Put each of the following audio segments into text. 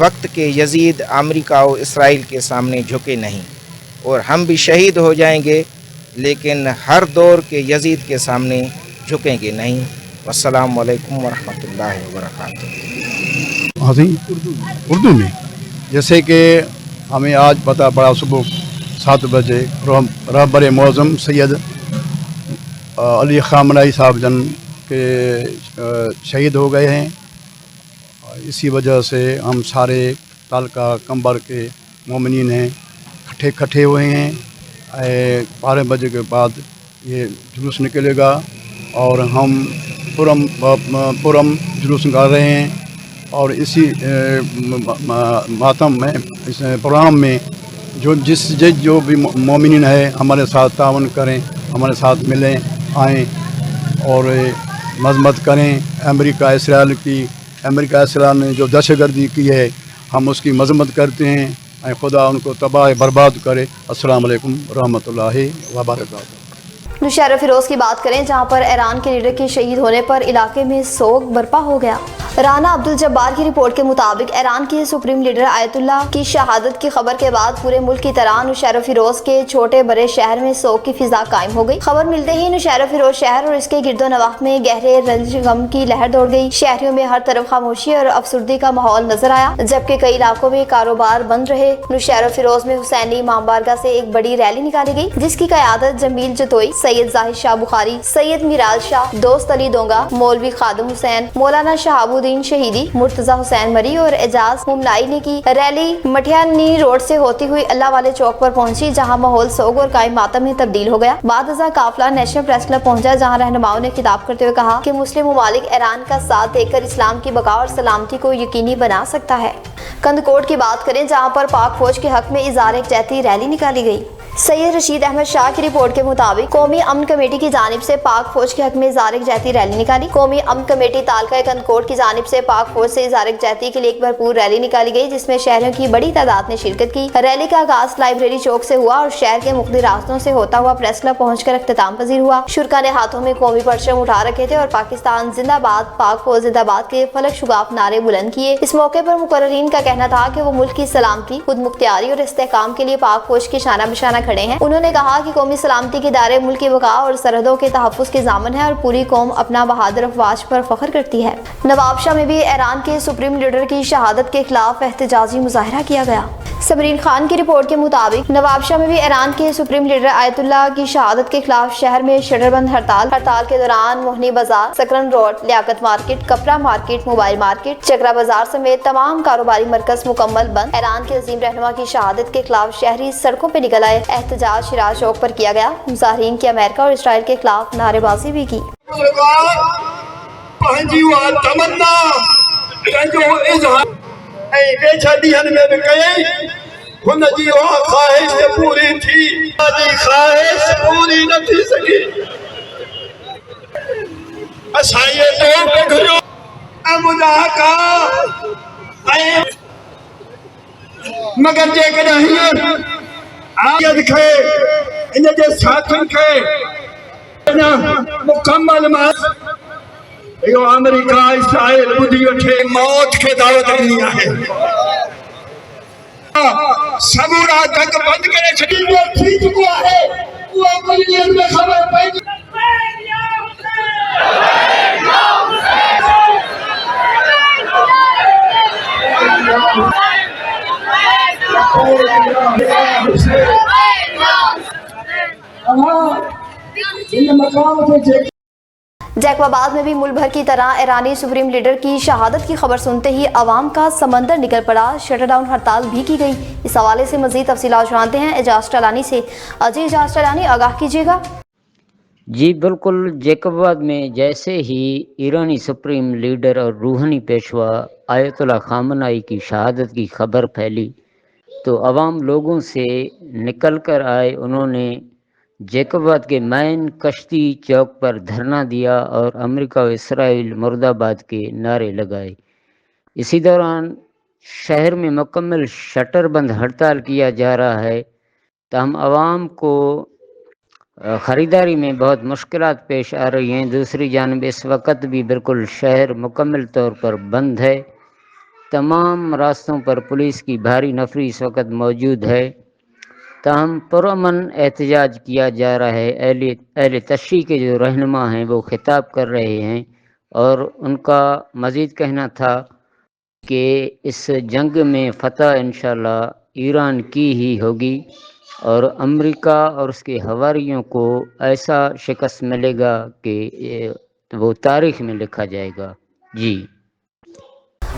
وقت کے یزید امریکہ و اسرائیل کے سامنے جھکے نہیں، اور ہم بھی شہید ہو جائیں گے لیکن ہر دور کے یزید کے سامنے جھکیں گے نہیں۔ والسلام علیکم ورحمۃ اللہ وبرکاتہ۔ ہاں جی، اردو میں جیسے کہ ہمیں آج پتہ پڑا صبح 7 بجے رہبر معظم سید علی خامنہئی صاحب جن کے شہید ہو گئے ہیں۔ اسی وجہ سے ہم سارے تعلقہ کمبر کے مومنین ہیں کٹھے ہوئے ہیں۔ 12 بجے کے بعد یہ جلوس نکلے گا اور ہم پرم جلوس نکال رہے ہیں، اور اسی ماتم میں اس پروگرام میں جو بھی مومنین ہے ہمارے ساتھ تعاون کریں، ہمارے ساتھ ملیں آئیں اور مذمت کریں امریکہ اسرائیل نے جو دہشت گردی کی ہے ہم اس کی مذمت کرتے ہیں، خدا ان کو تباہ برباد کرے۔ السلام علیکم ورحمۃ اللہ وبرکاتہ۔ نوشہرہ فیروز کی بات کریں جہاں پر ایران کے لیڈر کے شہید ہونے پر علاقے میں سوگ برپا ہو گیا۔ رانا عبدالجبار کی رپورٹ کے مطابق ایران کے سپریم لیڈر آیت اللہ کی شہادت کی خبر کے بعد پورے ملک کی طرح نوشہرہ فیروز کے چھوٹے بڑے شہر میں سوگ کی فضا قائم ہو گئی۔ خبر ملتے ہی نوشہرہ فیروز شہر اور اس کے گرد و نواح میں گہرے رنج غم کی لہر دوڑ گئی۔ شہریوں میں ہر طرف خاموشی اور افسردگی کا ماحول نظر آیا، جبکہ کئی علاقوں میں کاروبار بند رہے۔ نوشہرہ فیروز میں حسینی امام بارگاہ سے ایک بڑی ریلی نکالی گئی جس کی قیادت جمیل جتوئی، سید زاہد شاہ بخاری، سید میرال شاہ، دوست علی دونگا، مولوی خادم حسین، مولانا شہاب الدین شہیدی، مرتضی حسین مری اور اعجاز ممنائی نے کی۔ ریلی مٹھیانی روڈ سے ہوتی ہوئی اللہ والے چوک پر پہنچی جہاں ماحول سوگ اور قائم ماتم میں تبدیل ہو گیا۔ بعد ازاں قافلہ نیشنل پریس کلب پہنچا جہاں رہنماؤں نے خطاب کرتے ہوئے کہا کہ مسلم ممالک ایران کا ساتھ دے کر اسلام کی بقا اور سلامتی کو یقینی بنا سکتا ہے۔ کندکوٹ کی بات کریں جہاں پر پاک فوج کے حق میں اظہار یکجہتی ریلی نکالی گئی۔ سید رشید احمد شاہ کی رپورٹ کے مطابق قومی امن کمیٹی کی جانب سے پاک فوج کے حق میں اظہار یکجہتی ریلی نکالی۔ قومی امن کمیٹی تعلقہ کندکوٹ کی جانب سے پاک فوج سے اظہار یکجہتی کے لیے ایک بھرپور ریلی نکالی گئی جس میں شہریوں کی بڑی تعداد نے شرکت کی۔ ریلی کا آغاز لائبریری چوک سے ہوا اور شہر کے مختلف راستوں سے ہوتا ہوا پریس کلب پہنچ کر اختتام پذیر ہوا۔ شرکا نے ہاتھوں میں قومی پرچم اٹھا رکھے تھے اور پاکستان زندہ باد، پاک فوج زندہ باد کے فلک شگاف نعرے بلند کیے۔ اس موقع پر مقررین کا کہنا تھا کہ وہ ملک کی سلامتی، خود مختاری اور استحکام کے لیے پاک فوج کے شانہ بشانہ کھڑے ہیں۔ انہوں نے کہا کہ قومی سلامتی کے دائرے ملک کی بقا اور سرحدوں کے تحفظ کے ضامن ہے اور پوری قوم اپنا بہادر افواج پر فخر کرتی ہے۔ نواب شاہ میں بھی ایران کے سپریم لیڈر کی شہادت کے خلاف احتجاجی مظاہرہ کیا گیا۔ سمرین خان کی رپورٹ کے مطابق نواب شاہ میں بھی ایران کے سپریم لیڈر آیت اللہ کی شہادت کے خلاف شہر میں شٹر بند ہڑتال کے دوران موہنی بازار، سکرن روڈ، لیاقت مارکیٹ، کپڑا مارکیٹ، موبائل مارکیٹ، چکرا بازار سمیت تمام کاروباری مرکز مکمل بند۔ ایران کے عظیم رہنما کی شہادت کے خلاف شہری سڑکوں پہ نکل آئے۔ احتجاج شیراز چوک پر کیا گیا۔ مظاہرین کی امریکہ اور اسرائیل کے خلاف نعرے بازی بھی کی۔ ہن جی وہ خواہش پوری تھی، خواہش پوری نہ تھی سکی۔ اسائیے تو گھرو امدا کا مگر جے کہیں آیت کھے ان جے ساتھن کھے مکمل مات یہ امریکہ اسرائیل بدھی وٹھے موت کے دعوت ڈنی ہے۔ سبورا تک بند کرے چھڑی وہ تھی چکا ہے، وہ اپنی میں خبر پہنچ جیکوباد میں بھی ملک بھر کی طرح ایرانی سپریم لیڈر کی شہادت کی خبر سنتے ہی عوام کا سمندر نکل پڑا۔ شٹر ڈاؤن ہڑتال بھی کی گئی۔ اس حوالے سے مزید تفصیلات جانتے ہیں اعجاز ٹلانی سے۔ اجی اعجاز ٹلانی آگاہ کیجیے گا۔ جی بالکل، جیکوباد میں جیسے ہی ایرانی سپریم لیڈر اور روحانی پیشوا آیت اللہ خامنہئی کی شہادت کی خبر پھیلی تو عوام لوگوں سے نکل کر آئے۔ انہوں نے جیکوباد کے مین کشتی چوک پر دھرنا دیا اور امریکہ و اسرائیل مرد آباد کے نعرے لگائے۔ اسی دوران شہر میں مکمل شٹر بند ہڑتال کیا جا رہا ہے، تاہم عوام کو خریداری میں بہت مشکلات پیش آ رہی ہیں۔ دوسری جانب اس وقت بھی بالکل شہر مکمل طور پر بند ہے تمام راستوں پر پولیس کی بھاری نفری اس وقت موجود ہے، تاہم پرامن احتجاج کیا جا رہا ہے۔ اہل تشیع کے جو رہنما ہیں وہ خطاب کر رہے ہیں اور ان کا مزید کہنا تھا کہ اس جنگ میں فتح انشاءاللہ ایران کی ہی ہوگی اور امریکہ اور اس کے حواریوں کو ایسا شکست ملے گا کہ وہ تاریخ میں لکھا جائے گا۔ جی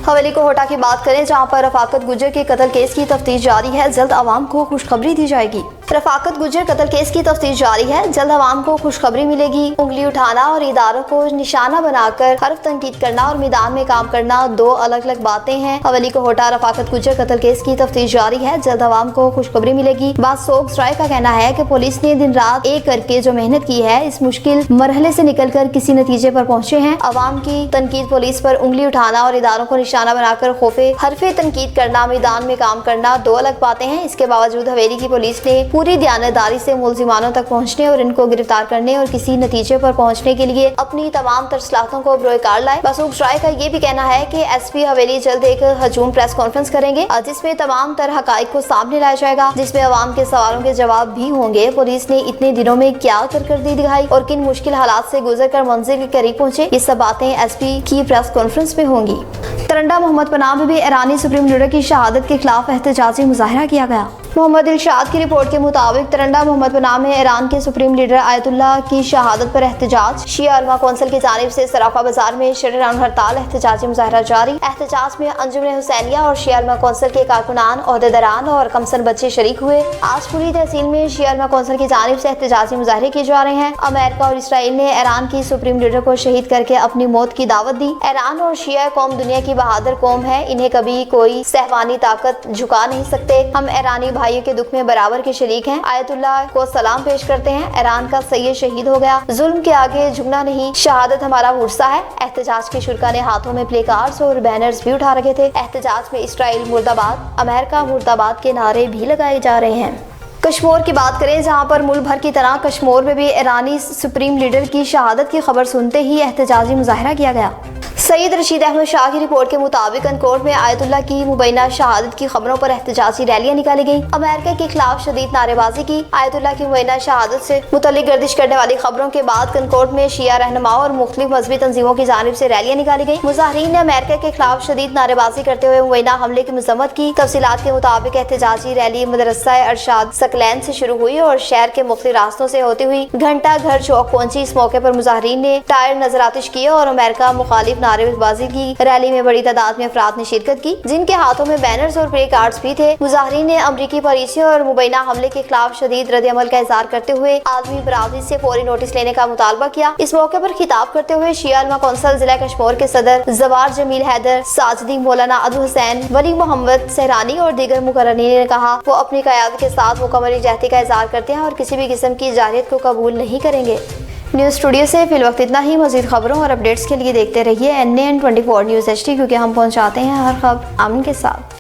حویلی کوہٹا کی بات کریں جہاں پر رفاقت گجر کے قتل کیس کی تفتیش جاری ہے، جلد عوام کو خوشخبری دی جائے گی۔ رفاقت گجر قتل کیس کی تفتیش جاری ہے، جلد عوام کو خوشخبری ملے گی۔ انگلی اٹھانا اور اداروں کو نشانہ بنا کر حرف تنقید کرنا اور میدان میں کام کرنا دو الگ الگ باتیں ہیں۔ حویلی کوہٹا رفاقت گجر قتل کیس کی تفتیش جاری ہے، جلد عوام کو خوشخبری ملے گی۔ باسوگ سرائے کا کہنا ہے کہ پولیس نے دن رات ایک کر کے جو محنت کی ہے، اس مشکل مرحلے سے نکل کر کسی نتیجے پر پہنچے ہیں۔ عوام کی تنقید پولیس پر انگلی اٹھانا اور اداروں کو نشانہ بنا کر حرف تنقید کرنا میدان میں کام کرنا دو الگ باتیں ہیں۔ اس کے باوجود حویلی کی پولیس نے پوری دیانتداری سے ملزمانوں تک پہنچنے اور ان کو گرفتار کرنے اور کسی نتیجے پر پہنچنے کے لیے اپنی تمام تر صلاحیتوں کو بروئے کار لائے۔ باسوگ سرائے کا یہ بھی کہنا ہے کہ ایس پی حویلی جلد ایک ہجوم پریس کانفرنس کریں گے جس میں تمام تر حقائق کو سامنے لایا جائے گا، جس میں عوام کے سوالوں کے جواب بھی ہوں گے۔ پولیس نے اتنے دنوں میں کیا کارکردگی دکھائی اور کن مشکل حالات سے گزر کر منزل کے قریب پہنچے، یہ سب باتیں ایس پی کی پریس کانفرنس میں ہوں گی۔ ترنڈا محمد پناہ میں بھی ایرانی سپریم لیڈر کی شہادت کے خلاف احتجاجی مظاہرہ کیا گیا۔ محمد الشاد کی رپورٹ کے مطابق ترنڈا محمد پناہ میں ایران کے سپریم لیڈر آیت اللہ کی شہادت پر احتجاج، شیعہ علماء کونسل کی جانب سے سرافا بازار میں شٹر ہڑتال احتجاجی مظاہرہ جاری۔ احتجاج میں انجمن حسینیہ اور شیعہ علماء کونسل کے کارکنان، عہدیداران اور کمسن بچے شریک ہوئے۔ آج پوری تحصیل میں شیعہ علماء کونسل کی جانب سے احتجاجی مظاہرے کیے جا رہے ہیں۔ امریکہ اور اسرائیل نے ایران کی سپریم لیڈر کو شہید کر کے اپنی موت کی دعوت دی۔ ایران اور شیعہ قوم دنیا کی بہادر قوم ہے، انہیں کبھی کوئی سہوانی طاقت جھکا نہیں سکتے۔ ہم ایرانی بھائیوں کے دکھ میں برابر کے شریک ہیں۔ آیت اللہ کو سلام پیش کرتے ہیں۔ ایران کا سید شہید ہو گیا، ظلم کے آگے جھکنا نہیں، شہادت ہمارا ورثہ ہے۔ احتجاج کے شرکا نے ہاتھوں میں پلے کارڈز اور بینرز بھی اٹھا رکھے تھے۔ احتجاج میں اسرائیل مرد آباد، امریکہ مرد آباد کے نعرے بھی لگائے جا رہے ہیں۔ کشمور کی بات کریں جہاں پر ملک بھر کی طرح کشمور میں بھی ایرانی سپریم لیڈر کی شہادت کی خبر سنتے ہی احتجاجی مظاہرہ کیا گیا۔ سید رشید احمد شاہ کی رپورٹ کے مطابق انکوٹ میں آیت اللہ کی مبینہ شہادت کی خبروں پر احتجاجی ریلیاں نکالی گئیں۔ امریکہ کے خلاف شدید نعرے بازی کی۔ آیت اللہ کی مبینہ شہادت سے متعلق گردش کرنے والی خبروں کے بعد کنکوٹ میں شیعہ رہنماؤں اور مختلف مذہبی تنظیموں کی جانب سے ریلیاں نکالی گئیں۔ مظاہرین نے امریکہ کے خلاف شدید نعرے بازی کرتے ہوئے مبینہ حملے کی مذمت کی۔ تفصیلات کے مطابق احتجاجی ریلی مدرسہ ارشاد سکلین سے شروع ہوئی اور شہر کے مختلف راستوں سے ہوتی ہوئی گھنٹہ گھر چوک پہنچی۔ اس موقع پر مظاہرین نے ٹائر نظر آتش کیے اور امریکہ مخالف نعرے بازی کی۔ ریلی میں بڑی تعداد میں افراد نے شرکت کی جن کے ہاتھوں میں بینرز اور پلے کارڈز بھی تھے۔ مظاہرین نے امریکی پالیسیوں اور مبینہ حملے کے خلاف شدید رد عمل کا اظہار کرتے ہوئے عالمی برادری سے فوری نوٹس لینے کا مطالبہ کیا۔ اس موقع پر خطاب کرتے ہوئے شیعہ علماء کونسل ضلع کشمور کے صدر زوار جمیل حیدر ساجدی، مولانا عدو حسین، ولی محمد سہرانی اور دیگر مقررین نے کہا وہ اپنی قیادت کے ساتھ مکمل یکجہتی کا اظہار کرتے ہیں اور کسی بھی قسم کی جارحیت کو قبول نہیں کریں گے۔ نیوز اسٹوڈیو سے فی الوقت اتنا ہی۔ مزید خبروں اور اپڈیٹس کے لیے دیکھتے رہیے NAN 24 نیوز HD، کیونکہ ہم پہنچاتے ہیں ہر خبر امن کے ساتھ۔